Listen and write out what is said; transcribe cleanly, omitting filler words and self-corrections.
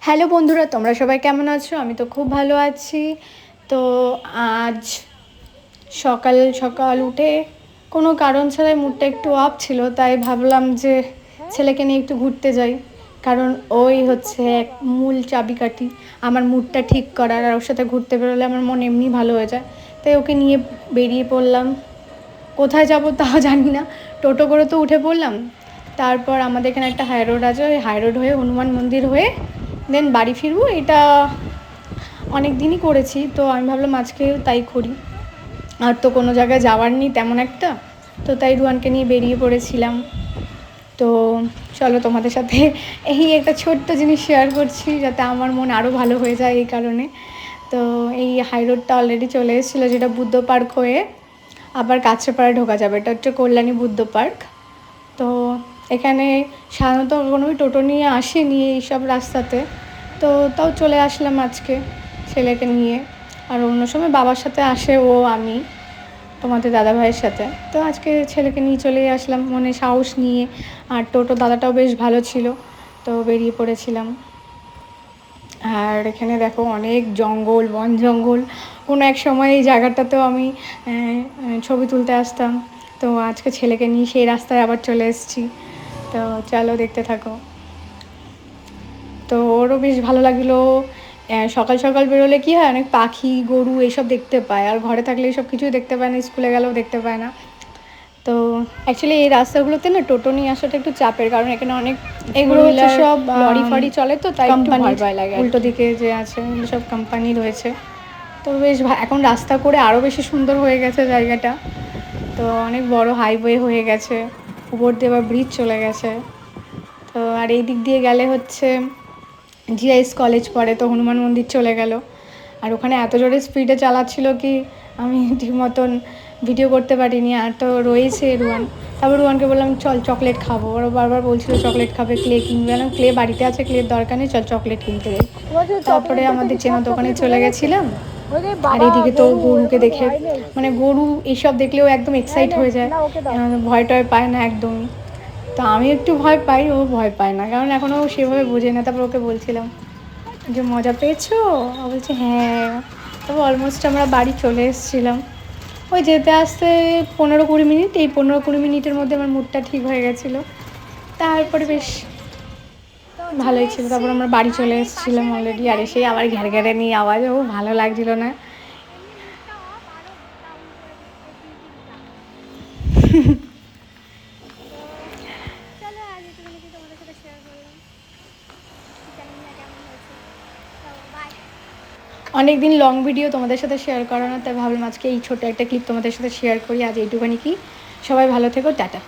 Hello বন্ধুরা, তোমরা সবাই কেমন আছো? আমি তো খুব ভালো আছি। তো আজ সকাল সকাল উঠে কোনো কারণ ছাড়াই মুডটা একটু আপ ছিল, তাই ভাবলাম যে ছেলেকে নিয়ে একটু ঘুরতে যাই। কারণ ওই হচ্ছে এক মূল চাবিকাঠি আমার মুডটা ঠিক করার, আর ওর সাথে ঘুরতে বেরোলে আমার মন এমনি ভালো হয়ে যায়। তাই ওকে নিয়ে বেরিয়ে পড়লাম। কোথায় যাব তাও জানি না, টোটো করে তো উঠে পড়লাম। তারপর আমাদের এখানে একটা হাই রোড আছে, ওই হাই রোড হয়ে হনুমান মন্দির হয়ে দেন বাড়ি ফিরবো। এটা অনেক দিনই করেছি, তো আমি ভাবলাম আজকেও তাই করি। আর তো কোনো জায়গায় যাওয়ার নেই তেমন একটা, তো তাই রুয়ানকে নিয়ে বেরিয়ে পড়েছিলাম। তো চলো তোমাদের সাথে এই একটা ছোট্ট জিনিস শেয়ার করছি, যাতে আমার মন আরও ভালো হয়ে যায় এই কারণে। তো এই হাই রোডটা অলরেডি চলে এসেছিলো, যেটা বুদ্ধ পার্ক হয়ে আবার কাঁচরাপাড়ায় ঢোকা যাবে। এটা হচ্ছে কল্যাণী বুদ্ধ পার্ক। তো এখানে সাধারণত কোনোই টোটো নিয়ে আসেনি এইসব রাস্তাতে, তো তাও চলে আসলাম আজকে ছেলেকে নিয়ে। আর অন্য সময় বাবার সাথে আসে ও, আমি তোমাদের দাদাভাইয়ের সাথে। তো আজকে ছেলেকে নিয়ে চলেই আসলাম মনে সাহস নিয়ে। আর টোটো দাদাটাও বেশ ভালো ছিল, তো বেরিয়ে পড়েছিলাম। আর এখানে দেখো অনেক জঙ্গল, বন জঙ্গল। কোনো এক সময় এই জায়গাটাতেও আমি ছবি তুলতে আসতাম। তো আজকে ছেলেকে নিয়ে সেই রাস্তায় আবার চলে এসেছি। তো চলো দেখতে থাকো। তো ওরও বেশ ভালো লাগলো। সকাল সকাল বেরোলে কী হয়, অনেক পাখি গরু এইসব দেখতে পায়, আর ঘরে থাকলে এইসব কিছুই দেখতে পায় না, স্কুলে গেলেও দেখতে পায় না। তো অ্যাকচুয়ালি এই রাস্তাগুলোতে না টোটো নিয়ে আসাটা একটু চাপের, কারণ এখানে অনেক এগুলো হচ্ছে সব লরি ফরি চলে, তো তাই একটু ভয় লাগে। উল্টো দিকে যে আছে এগুলো সব কোম্পানি রয়েছে। তো বেশ এখন রাস্তা করে আরও বেশি সুন্দর হয়ে গেছে জায়গাটা। তো অনেক বড় হাইওয়ে হয়ে গেছে, উপর দিয়ে আবার ব্রিজ চলে গেছে। তো আর এই দিক দিয়ে গেলে হচ্ছে জিআইএস কলেজ পড়ে, তো হনুমান মন্দির চলে গেল। আর ওখানে এত জোরে স্পিডে চালাচ্ছিল কি আমি ঠিক মতন ভিডিও করতে পারিনি। আর তো রয়েছে রুয়ান, তারপর রুয়ানকে বললাম চল চকলেট খাবো, ওরা বারবার বলছিল চকলেট খাবে, ক্লে কিনবে। না, ক্লে বাড়িতে আছে, ক্লের দরকার নেই, চল চকলেট কিনতে যাই। তারপরে আমাদের চেনা দোকানে চলে গেছিলাম। আর এইদিকে তো গরুকে দেখে, মানে গরু এইসব দেখলেও একদম এক্সাইট হয়ে যায়, ভয় টয় পায় না একদমই। তো আমি একটু ভয় পাই, ও ভয় পায় না, কারণ এখনও সেভাবে বোঝে না। তারপর ওকে বলছিলাম যে মজা পেয়েছো, ও বলছে হ্যাঁ। তারপর অলমোস্ট আমরা বাড়ি চলে এসেছিলাম। ওই যেতে আসতে 15-20 মিনিট, এই 15-20 মিনিটের মধ্যে আমার মুডটা ঠিক হয়ে গেছিলো। তারপরে বেশ ভালোই ছিল। তারপর আমরা বাড়ি চলে এসেছিলাম অলরেডি, আর এসেই আবার ঘ্যার ঘ্যারে নিয়ে আওয়াজ, ও ভালো লাগছিল না। অনেক দিন লং ভিডিও তোমাদের সাথে শেয়ার করা না, তাই ভাবলাম আজকে এই ছোটো একটা ক্লিপ তোমাদের সাথে শেয়ার করি। আজ এইটুখানি কি, সবাই ভালো থেকো, টাটা।